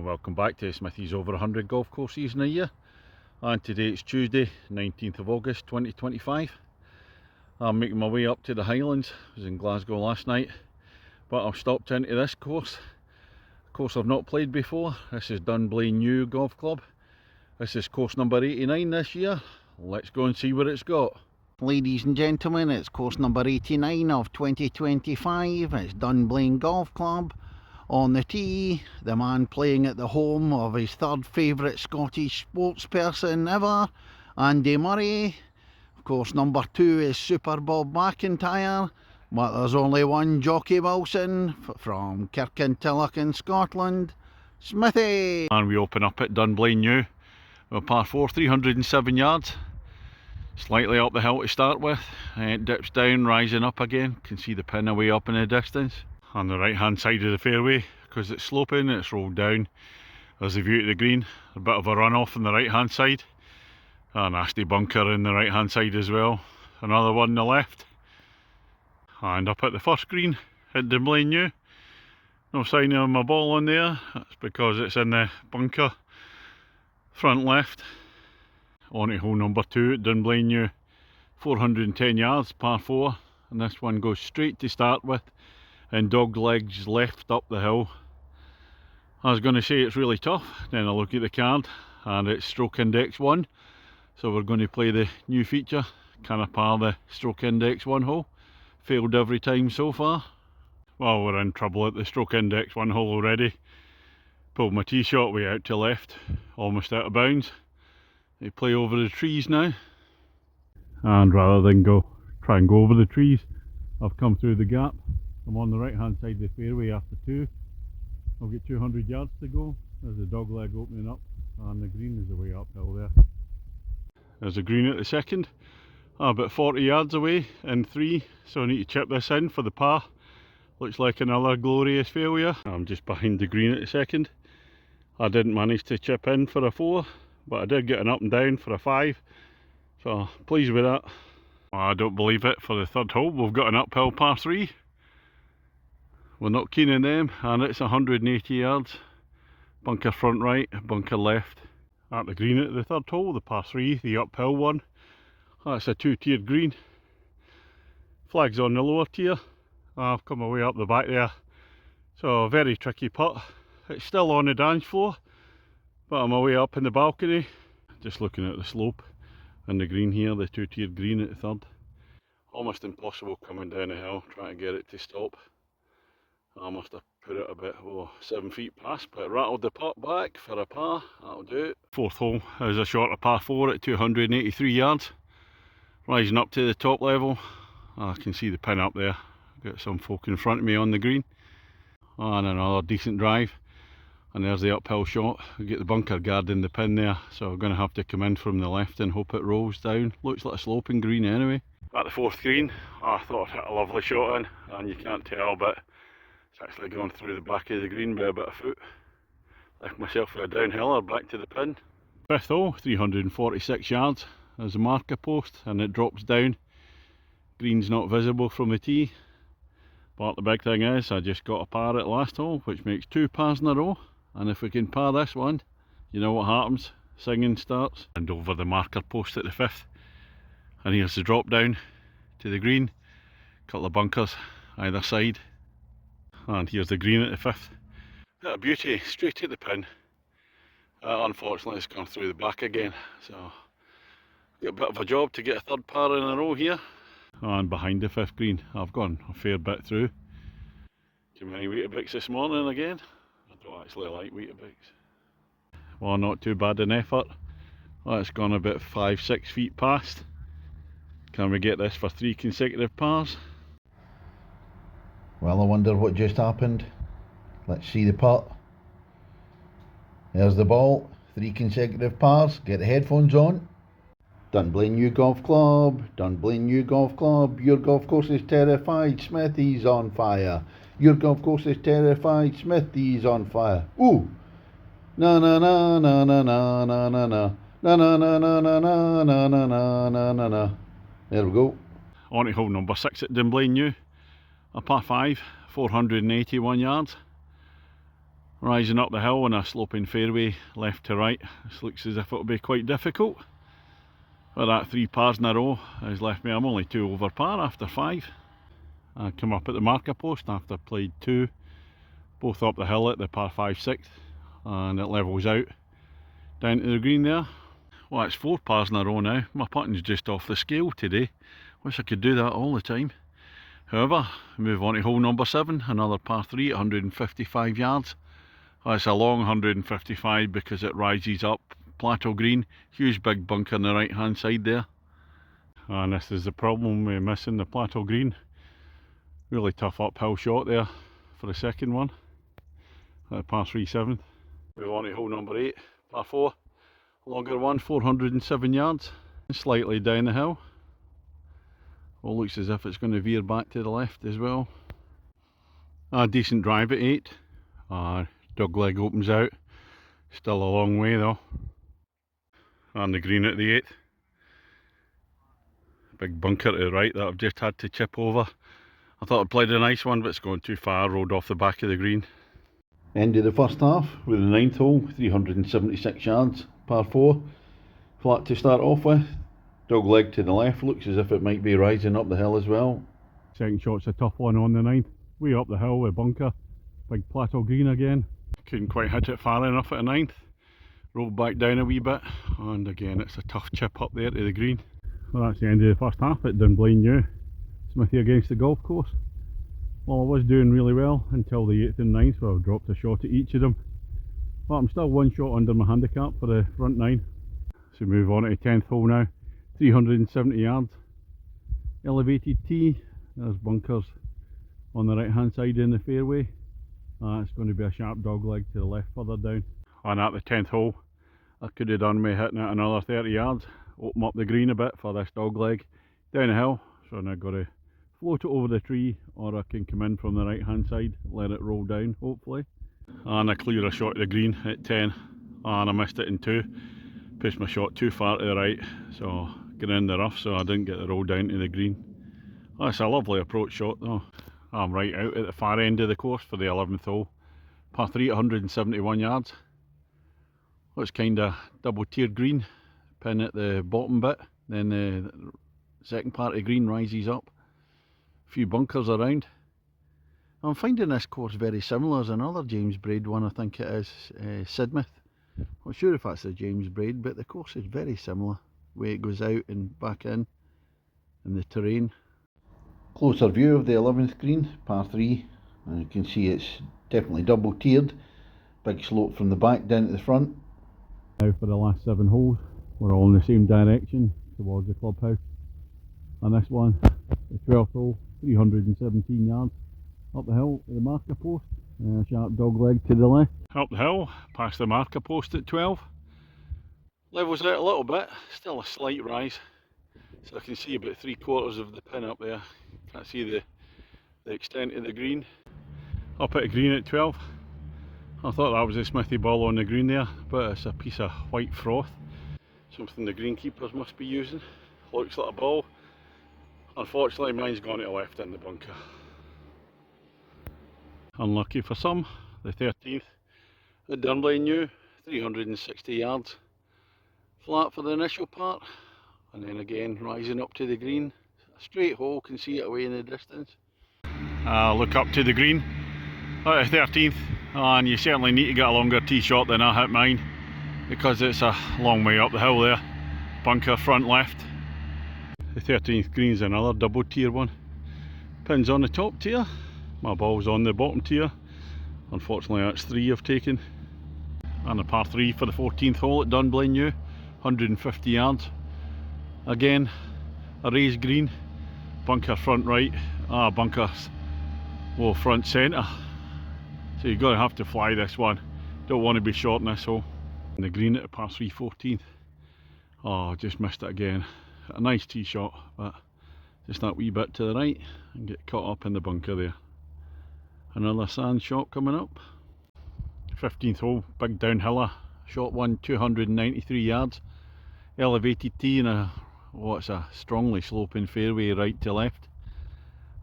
Welcome back to Smithy's over 100 golf course season a year, and today it's Tuesday 19th of August 2025. I'm making my way up to the Highlands. I was in Glasgow last night, but I've stopped into this course, a course I've not played before. This is Dunblane New Golf Club. This is course number 89 this year. Let's go and see what it's got. Ladies and gentlemen, it's course number 89 of 2025. It's Dunblane Golf Club. On the tee, the man playing at the home of his third favourite Scottish sports person ever, Andy Murray. Of course, number 2 is Super Bob McIntyre, but there's only one Jockey Wilson from Kirkintilloch in Scotland, Smithy. And we open up at Dunblane New, with par 4, 307 yards. Slightly up the hill to start with, and it dips down, rising up again. Can see the pin away up in the distance. On the right hand side of the fairway, because it's sloping, it's rolled down. There's the view to the green, a bit of a runoff on the right hand side, a nasty bunker in the right hand side as well, another one on the left, and up at the first green at Dunblane New. No sign of my ball on there, that's because it's in the bunker front left. On to hole number 2 at Dunblane New, 410 yards, par 4, and this one goes straight to start with, and dog legs left up the hill. I was going to say it's really tough, then I look at the card and it's stroke index 1, so we're going to play the new feature. Can I par the stroke index 1 hole? Failed every time so far. Well, we're in trouble at the stroke index 1 hole already. Pulled my tee shot way out to left, almost out of bounds. They play over the trees now, and rather than try and go over the trees, I've come through the gap. I'm on the right hand side of the fairway after 2. I've got 200 yards to go. There's the dog leg opening up, and the green is the way uphill there. There's a green at the second, about 40 yards away in 3, so I need to chip this in for the par. Looks like another glorious failure. I'm just behind the green at the second. I didn't manage to chip in for a 4, but I did get an up and down for a 5, so pleased with that. Well, I don't believe it, for the third hole we've got an uphill par 3. We're not keen on them, and it's 180 yards. Bunker front right, bunker left. At the green at the third hole, the par 3, the uphill one. That's a 2-tiered green. Flag's on the lower tier. I've come away up the back there. So a very tricky putt. It's still on the dance floor, but I'm away up in the balcony. Just looking at the slope and the green here, the 2-tiered green at the third. Almost impossible coming down the hill, trying to get it to stop. I must have put it a bit 7 feet past, but rattled the putt back for a par. That'll do it. Fourth hole is a shorter par 4 at 283 yards. Rising up to the top level. I can see the pin up there. Got some folk in front of me on the green. And another decent drive. And there's the uphill shot. I get the bunker guarding the pin there, so I'm going to have to come in from the left and hope it rolls down. Looks like a sloping green anyway. At the fourth green, I thought I hit a lovely shot in, and you can't tell, but it's actually gone through the back of the green by about a foot. Left myself a downhiller back to the pin. Fifth hole, 346 yards. There's a marker post and it drops down. Green's not visible from the tee. But the big thing is, I just got a par at last hole, which makes 2 pars in a row. And if we can par this one, you know what happens. Singing starts. And over the marker post at the 5th. And here's the drop down to the green. Couple of bunkers either side. And here's the green at the 5th. What a beauty, straight to the pin. Unfortunately it's gone through the back again, so got a bit of a job to get a third par in a row here. And behind the 5th green, I've gone a fair bit through. Too many Weetabix this morning again. I don't actually like Weetabix. Well, not too bad an effort. Well, it's gone about 5-6 feet past. Can we get this for 3 consecutive pars? Well, I wonder what just happened. Let's see the putt. There's the ball. 3 consecutive pars. Get the headphones on. Dunblane New Golf Club. Dunblane New Golf Club. Your golf course is terrified. Smithy's on fire. Your golf course is terrified. Smithy's on fire. Ooh. Na na na na na na na na na na na na na na na na na na na na. There we go. On to hole number 6 at Dunblane New. A par 5, 481 yards. Rising up the hill on a sloping fairway left to right. This looks as if it'll be quite difficult. But that 3 pars in a row has left me, I'm only 2 over par after 5. I come up at the marker post after played 2, both up the hill at the par 5 6th, and it levels out down to the green there. Well, it's 4 pars in a row now. My putting's just off the scale today. Wish I could do that all the time. However, move on to hole number 7, another par 3 at 155 yards. It's a long 155 because it rises up plateau green, huge big bunker on the right hand side there. And this is the problem with missing the plateau green. Really tough uphill shot there for the second one at par 3 7th. Move on to hole number 8, par 4, longer one, 407 yards, slightly down the hill. All looks as if it's going to veer back to the left as well. A decent drive at 8. Dog leg opens out, still a long way though. And the green at the 8th. Big bunker to the right that I've just had to chip over. I thought I played a nice one, but it's going too far, rolled off the back of the green. End of the first half with the 9th hole, 376 yards, par 4. Flat to start off with. Dog leg to the left, looks as if it might be rising up the hill as well. Second shot's a tough one on the 9th. Way up the hill with bunker. Big plateau green again. Couldn't quite hit it far enough at the 9th. Rolled back down a wee bit, and again it's a tough chip up there to the green. Well, that's the end of the first half at Dunblane New. Smithy against the golf course. Well, I was doing really well until the 8th and 9th, where I dropped a shot at each of them. But I'm still 1 shot under my handicap for the front 9. So move on to the 10th hole now. 370 yards. Elevated tee. There's bunkers on the right hand side in the fairway. It's going to be a sharp dog leg to the left further down. And at the 10th hole, I could have done me hitting it another 30 yards, open up the green a bit for this dog leg down the hill. So now I've got to float it over the tree, or I can come in from the right hand side, let it roll down hopefully. And I clear a shot to the green at 10, and I missed it in 2. Pushed my shot too far to the right, so get in the rough, so I didn't get the roll down to the green. Oh, it's a lovely approach shot though. I'm right out at the far end of the course for the 11th hole. Par 3 at 171 yards. Looks kind of double tiered green. Pin at the bottom bit, then the second part of green rises up. A few bunkers around. I'm finding this course very similar as another James Braid one, I think it is, Sidmouth. Not sure if that's a James Braid, but the course is very similar. The way it goes out and back in, and the terrain. Closer view of the 11th green, par 3, and you can see it's definitely double tiered. Big slope from the back down to the front. Now for the last 7 holes, we're all in the same direction towards the clubhouse. And this one, the 12th hole, 317 yards up the hill to the marker post. Sharp dog leg to the left. Up the hill, past the marker post at 12. Levels out a little bit, still a slight rise. So I can see about 3/4 of the pin up there. Can't see the extent of the green. Up at the green at 12. I thought that was a Smithy ball on the green there, but it's a piece of white froth. Something the greenkeepers must be using. Looks like a ball. Unfortunately mine's gone to the left in the bunker. Unlucky for some. The 13th at Dunblane New, 360 yards. Flat for the initial part, and then again rising up to the green. A straight hole, can see it away in the distance. Look up to the green at the 13th, and you certainly need to get a longer tee shot than I hit mine, because it's a long way up the hill there. Bunker front left. The 13th green's another double tier one. Pins on the top tier, my ball's on the bottom tier. Unfortunately that's 3 I've taken. And a par 3 for the 14th hole at Dunblane New, 150 yards. Again, a raised green, bunker front right, bunkers, well, front centre. So you're going to have to fly this one. Don't want to be short in this hole. And the green at a par 3 14th. Oh, just missed it again. A nice tee shot, but just that wee bit to the right and get caught up in the bunker there. Another sand shot coming up. 15th hole, big downhiller. Shot one, 293 yards. Elevated tee and it's a strongly sloping fairway right to left.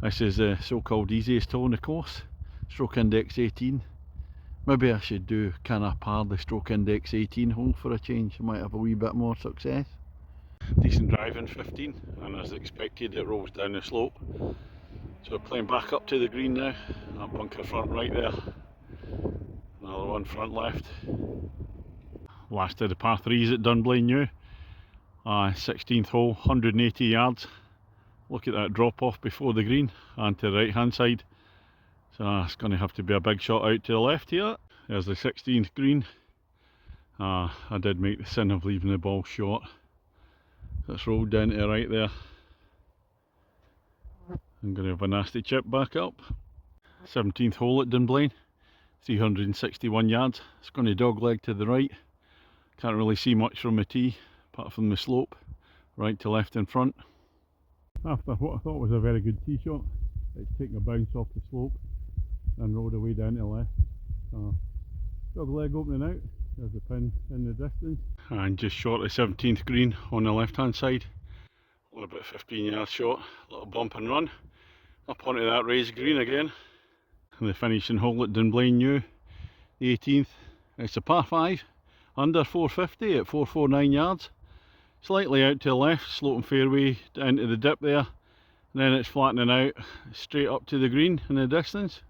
This is the so-called easiest hole in the course. Stroke index 18. Maybe I should do kind of par the stroke index 18 hole for a change. I might have a wee bit more success. Decent drive in 15, and as expected it rolls down the slope. So we're playing back up to the green now. That bunker front right there. Another one front left. Last of the par 3s at Dunblane New. 16th hole, 180 yards. Look at that drop off before the green and to the right hand side. So it's going to have to be a big shot out to the left here. There's the 16th green. I did make the sin of leaving the ball short. It's rolled down to the right there. I'm going to have a nasty chip back up. 17th hole at Dunblane, 361 yards. It's going to dogleg to the right. Can't really see much from the tee apart from the slope, right to left in front. After what I thought was a very good tee shot, it's taking a bounce off the slope and rolled away down to the left. Dogleg opening out, there's the pin in the distance. And just short of 17th green on the left hand side. Only about 15 yards short, little bump and run. Up onto that raised green again. And the finishing hole at Dunblane New, the 18th. It's a par 5, under 450 at 449 yards. Slightly out to the left, sloping fairway down to the dip there. And then it's flattening out straight up to the green in the distance.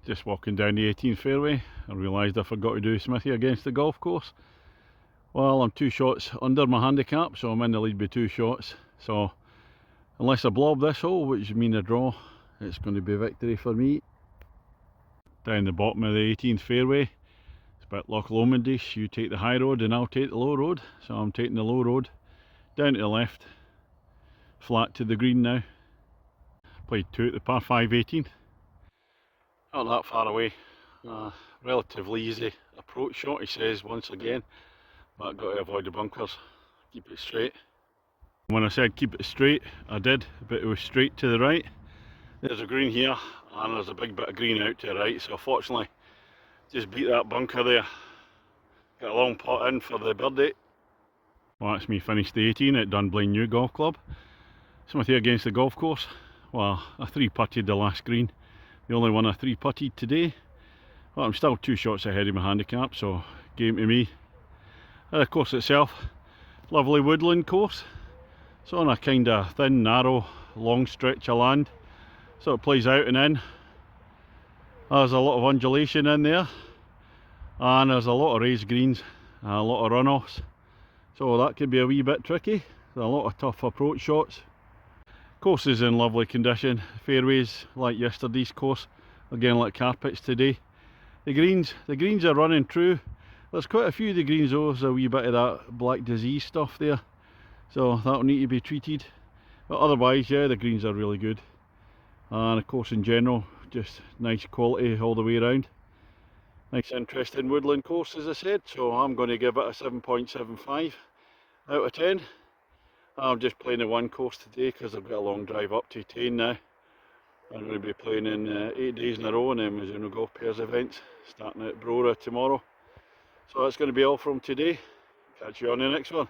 Just walking down the 18th fairway, I realised I forgot to do Smithy against the golf course. Well, I'm 2 shots under my handicap, so I'm in the lead by 2 shots. So unless I blob this hole, which would mean a draw, it's going to be a victory for me. Down the bottom of the 18th fairway, it's a bit Loch Lomondis. You take the high road and I'll take the low road. So I'm taking the low road, down to the left, flat to the green now. Played 2 at the par 5 18th. Not that far away. Relatively easy approach shot, he says once again, but I've got to avoid the bunkers, keep it straight. When I said keep it straight, I did, but it was straight to the right. There's a green here and there's a big bit of green out to the right, so fortunately just beat that bunker there. Got a long putt in for the birdie. Well, that's me finished the 18 at Dunblane New Golf Club. Smithy against the golf course. Well, I 3-putted the last green. The only one I 3-putted today. Well, I'm still 2 shots ahead of my handicap, so game to me. The course itself, lovely woodland course. It's on a kind of thin, narrow, long stretch of land. So it plays out and in. There's a lot of undulation in there. And there's a lot of raised greens, and a lot of runoffs. So that could be a wee bit tricky. There's a lot of tough approach shots. Course is in lovely condition. Fairways like yesterday's course, again like carpets today. The greens are running true. There's quite a few of the greens though, there's a wee bit of that black disease stuff there. So that'll need to be treated. But otherwise, yeah, the greens are really good. And of course in general, just nice quality all the way around. Nice interesting woodland course as I said, so I'm going to give it a 7.75 out of 10. I'm just playing the one course today because I've got a long drive up to Tain now. I'm going to be playing in 8 days in a row in the Mizuno Golf Pairs events, starting at Brora tomorrow. So that's going to be all from today. Catch you on the next one.